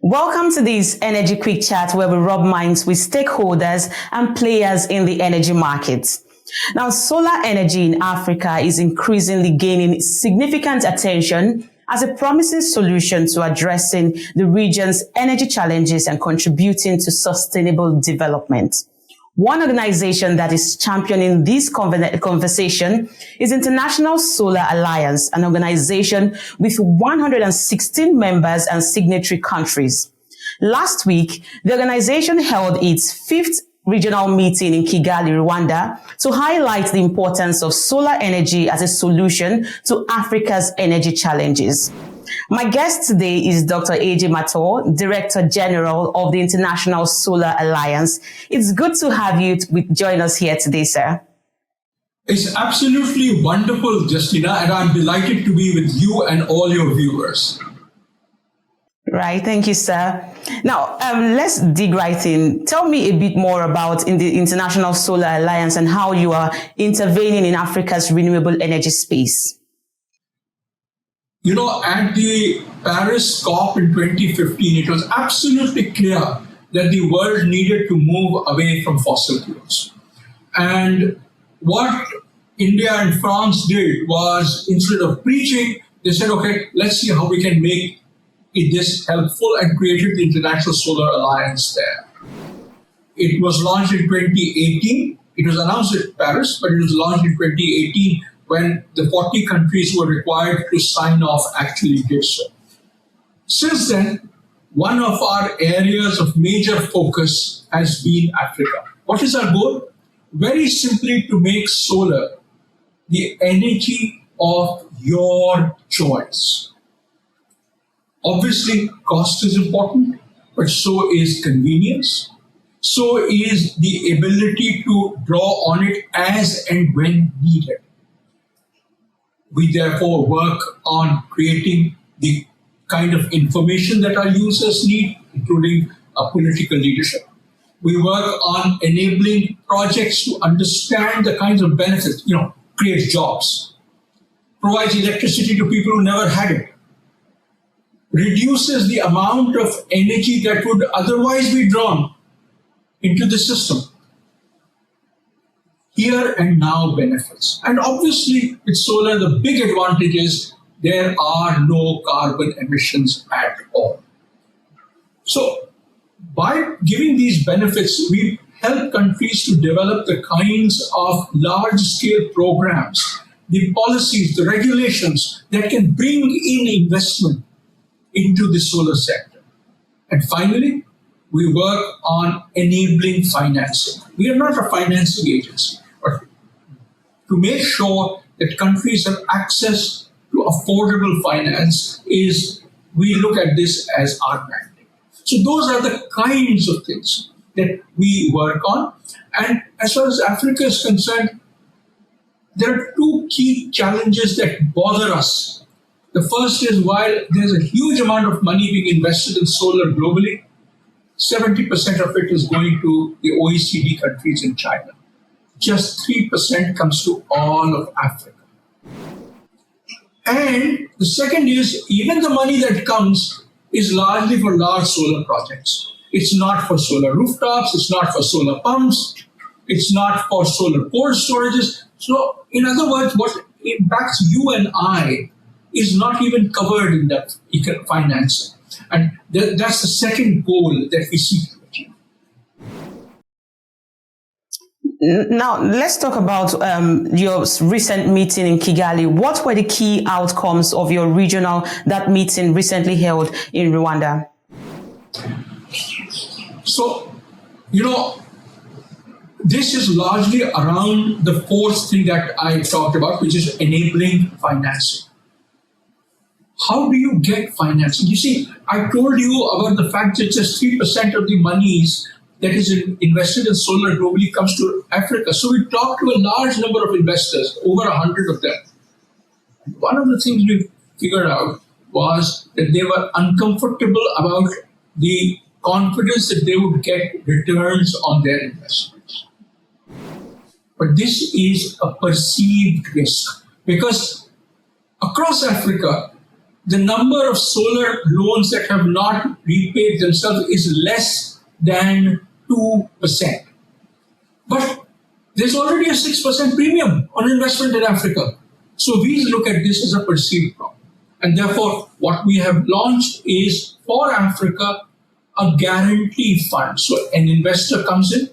Welcome to this Energy Quick Chat where we rub minds with stakeholders and players in the energy market. Now, solar energy in Africa is increasingly gaining significant attention as a promising solution to addressing the region's energy challenges and contributing to sustainable development. One organization that is championing this conversation is International Solar Alliance, an organization with 116 members and signatory countries. Last week, the organization held its fifth regional meeting in Kigali, Rwanda, to highlight the importance of solar energy as a solution to Africa's energy challenges. My guest today is Dr. Ajay Mathur, Director General of the International Solar Alliance. It's good to have you join us here today, sir. It's absolutely wonderful, Justina, and I'm delighted to be with you and all your viewers. Right. Thank you, sir. Now, let's dig right in. Tell me a bit more about the International Solar Alliance and how you are intervening in Africa's renewable energy space. You know, at the Paris COP in 2015, it was absolutely clear that the world needed to move away from fossil fuels. And what India and France did was, instead of preaching, they said, okay, let's see how we can make this helpful, and created the International Solar Alliance there. It was launched in 2018. It was announced at Paris, but it was launched in 2018 when the 40 countries were required to sign off actually did so. Since then, one of our areas of major focus has been Africa. What is our goal? Very simply, to make solar the energy of your choice. Obviously, cost is important, but so is convenience. So is the ability to draw on it as and when needed. We therefore work on creating the kind of information that our users need, including political leadership. We work on enabling projects to understand the kinds of benefits, creates jobs, provides electricity to people who never had it, reduces the amount of energy that would otherwise be drawn into the system. Here and now benefits. And obviously, with solar, the big advantage is there are no carbon emissions at all. So, by giving these benefits, we help countries to develop the kinds of large-scale programs, the policies, the regulations that can bring in investment into the solar sector. And finally, we work on enabling financing. We are not a financing agency, but to make sure that countries have access to affordable finance we look at this as our mandate. So those are the kinds of things that we work on. And as far as Africa is concerned, there are two key challenges that bother us. The first is, while there's a huge amount of money being invested in solar globally, 70% of it is going to the OECD countries in China. Just 3% comes to all of Africa. And the second is, even the money that comes is largely for large solar projects. It's not for solar rooftops, it's not for solar pumps, it's not for solar cold storages. So, in other words, what impacts you and I is not even covered in that financing. And that's the second goal that we seek to achieve. Now, let's talk about your recent meeting in Kigali. What were the key outcomes of your that meeting recently held in Rwanda? So, this is largely around the fourth thing that I talked about, which is enabling financing. How do you get financing? You see, I told you about the fact that just 3% of the monies that is invested in solar globally comes to Africa. So we talked to a large number of investors, over 100 of them. One of the things we figured out was that they were uncomfortable about the confidence that they would get returns on their investments. But this is a perceived risk because across Africa, the number of solar loans that have not repaid themselves is less than 2%. But there's already a 6% premium on investment in Africa. So we look at this as a perceived problem. And therefore, what we have launched is for Africa a guarantee fund. So an investor comes in,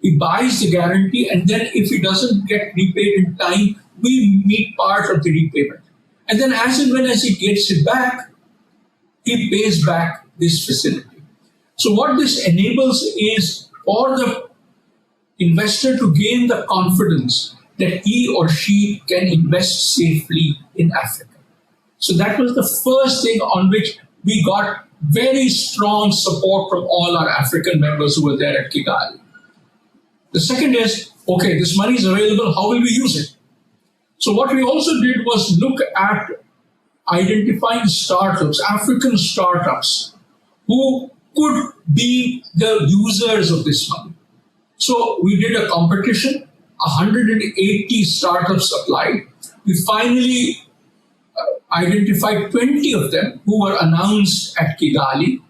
he buys the guarantee, and then if he doesn't get repaid in time, we meet part of the repayment. And then as and when as he gets it back, he pays back this facility. So what this enables is for the investor to gain the confidence that he or she can invest safely in Africa. So that was the first thing on which we got very strong support from all our African members who were there at Kigali. The second is, okay, this money is available, how will we use it? So what we also did was look at identifying startups, African startups, who could be the users of this money. So we did a competition, 180 startups applied. We finally identified 20 of them who were announced at Kigali.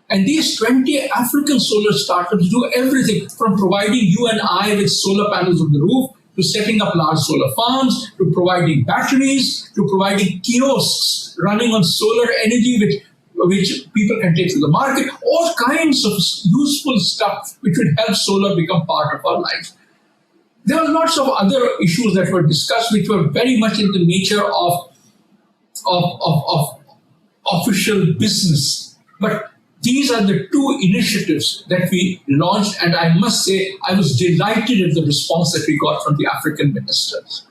And these 20 African solar startups do everything from providing you and I with solar panels on the roof, to setting up large solar farms, to providing batteries, to providing kiosks running on solar energy, which people can take to the market, all kinds of useful stuff which would help solar become part of our lives. There were lots of other issues that were discussed which were very much in the nature of official business. But these are the two initiatives that we launched, and I must say I was delighted at the response that we got from the African ministers.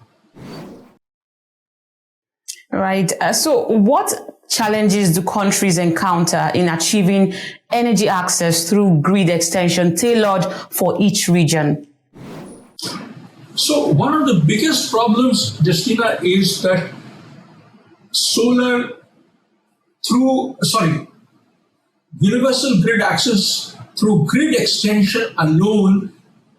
Right. So what challenges do countries encounter in achieving energy access through grid extension tailored for each region? So one of the biggest problems, Justina, is that universal grid access through grid extension alone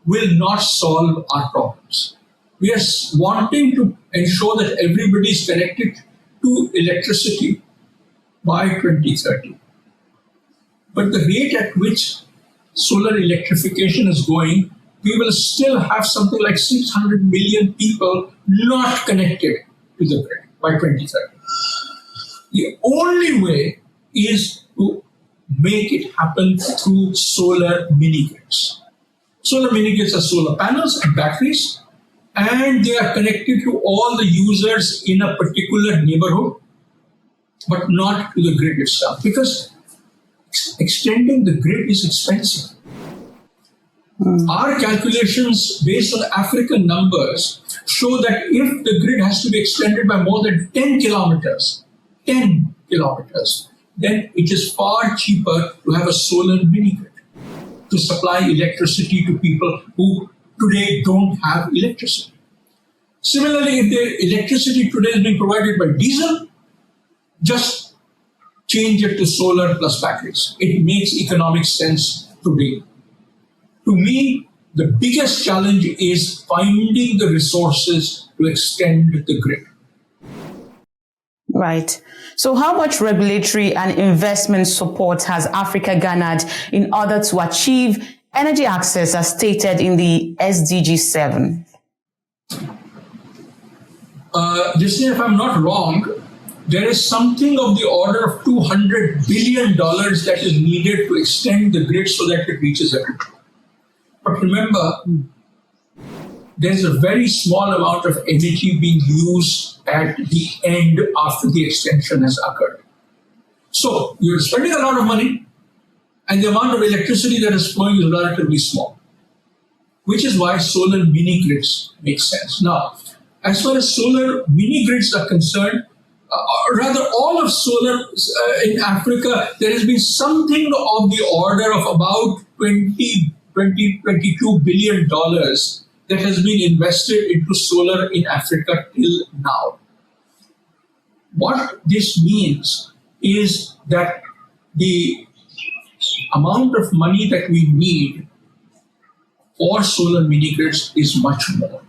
will not solve our problems. We are wanting to ensure that everybody is connected to electricity by 2030. But the rate at which solar electrification is going, we will still have something like 600 million people not connected to the grid by 2030. The only way is to make it happen through solar mini-grids. Solar mini-grids are solar panels and batteries, and they are connected to all the users in a particular neighborhood, but not to the grid itself, because extending the grid is expensive. Our calculations based on African numbers show that if the grid has to be extended by more than 10 kilometers, then it is far cheaper to have a solar mini-grid to supply electricity to people who today don't have electricity. Similarly, if the electricity today is being provided by diesel, just change it to solar plus batteries. It makes economic sense today. To me, the biggest challenge is finding the resources to extend the grid. Right. So how much regulatory and investment support has Africa garnered in order to achieve energy access as stated in the SDG 7? Justin, if I'm not wrong, there is something of the order of $200 billion that is needed to extend the grid so that it reaches everyone. But remember, there's a very small amount of energy being used at the end after the extension has occurred. So you're spending a lot of money, and the amount of electricity that is flowing is relatively small, which is why solar mini-grids make sense. Now, as far as solar mini-grids are concerned, rather all of solar in Africa, there has been something of the order of about $22 billion that has been invested into solar in Africa till now. What this means is that the amount of money that we need for solar mini-grids is much more.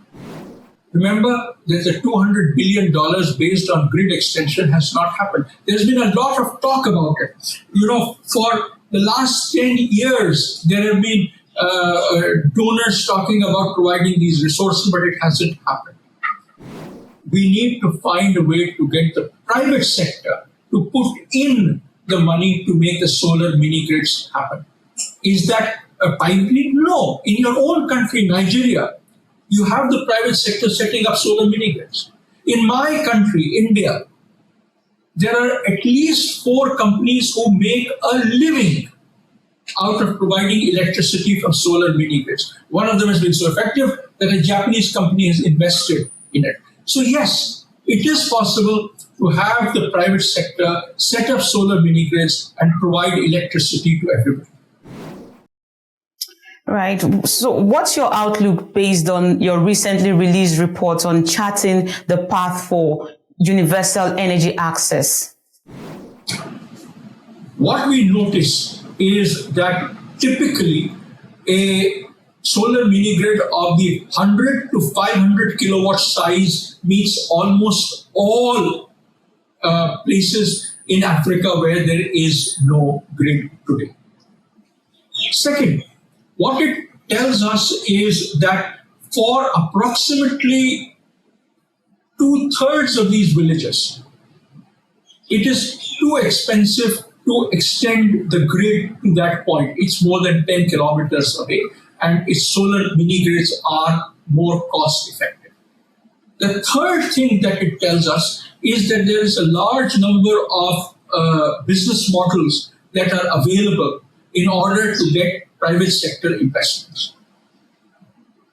Remember that the $200 billion based on grid extension has not happened. There's been a lot of talk about it. For the last 10 years, there have been donors talking about providing these resources, but it hasn't happened. We need to find a way to get the private sector to put in the money to make the solar mini grids happen. Is that a pipe dream? No. In your own country, Nigeria, you have the private sector setting up solar mini grids. In my country, India, there are at least 4 companies who make a living out of providing electricity from solar mini grids. One of them has been so effective that a Japanese company has invested in it. So yes, it is possible to have the private sector set up solar mini grids and provide electricity to everybody. Right. So what's your outlook based on your recently released report on charting the path for universal energy access? What we notice is that typically a solar mini grid of the 100 to 500 kilowatt size meets almost all places in Africa where there is no grid today. Second, what it tells us is that for approximately 2/3 of these villages, it is too expensive to extend the grid to that point. It's more than 10 kilometers away, and its solar mini grids are more cost effective. The third thing that it tells us is that there is a large number of business models that are available in order to get private sector investments.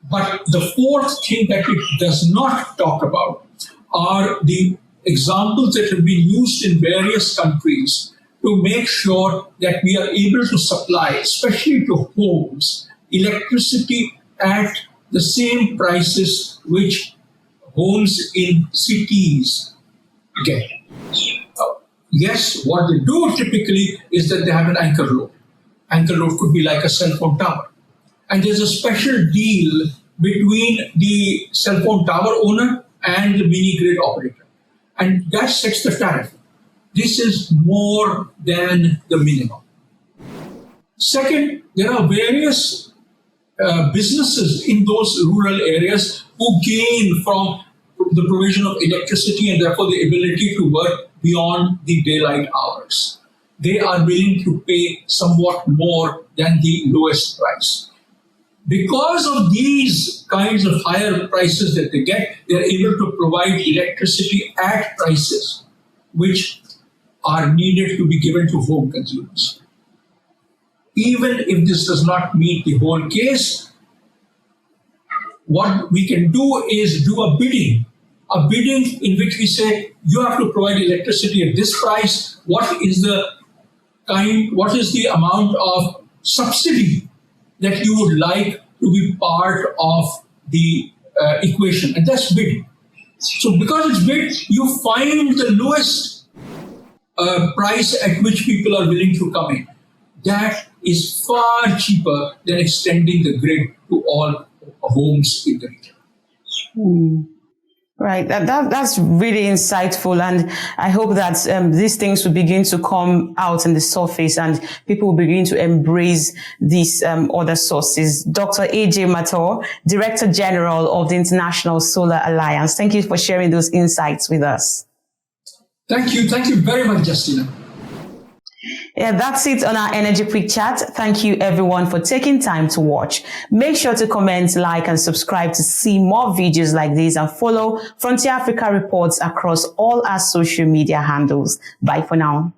But the fourth thing that it does not talk about are the examples that have been used in various countries to make sure that we are able to supply, especially to homes, electricity at the same prices which homes in cities get. Yes, what they do typically is that they have an anchor load. Anchor load could be like a cell phone tower. And there's a special deal between the cell phone tower owner and the mini grid operator. And that sets the tariff. This is more than the minimum. Second, there are various businesses in those rural areas who gain from the provision of electricity and therefore the ability to work beyond the daylight hours. They are willing to pay somewhat more than the lowest price. Because of these kinds of higher prices that they get, they're able to provide electricity at prices which are needed to be given to home consumers. Even if this does not meet the whole case, what we can do is do a bidding in which we say, you have to provide electricity at this price. What is the amount of subsidy that you would like to be part of the equation? And that's bidding. So because it's bid, you find the lowest price at which people are willing to come in. That is far cheaper than extending the grid to all homes in the region. Right. That's really insightful. And I hope that these things will begin to come out in the surface and people will begin to embrace these other sources. Dr. Ajay Mathur, Director General of the International Solar Alliance. Thank you for sharing those insights with us. Thank you. Thank you very much, Justina. Yeah, that's it on our Energy Quick Chat. Thank you everyone for taking time to watch. Make sure to comment, like, and subscribe to see more videos like this and follow Frontier Africa Reports across all our social media handles. Bye for now.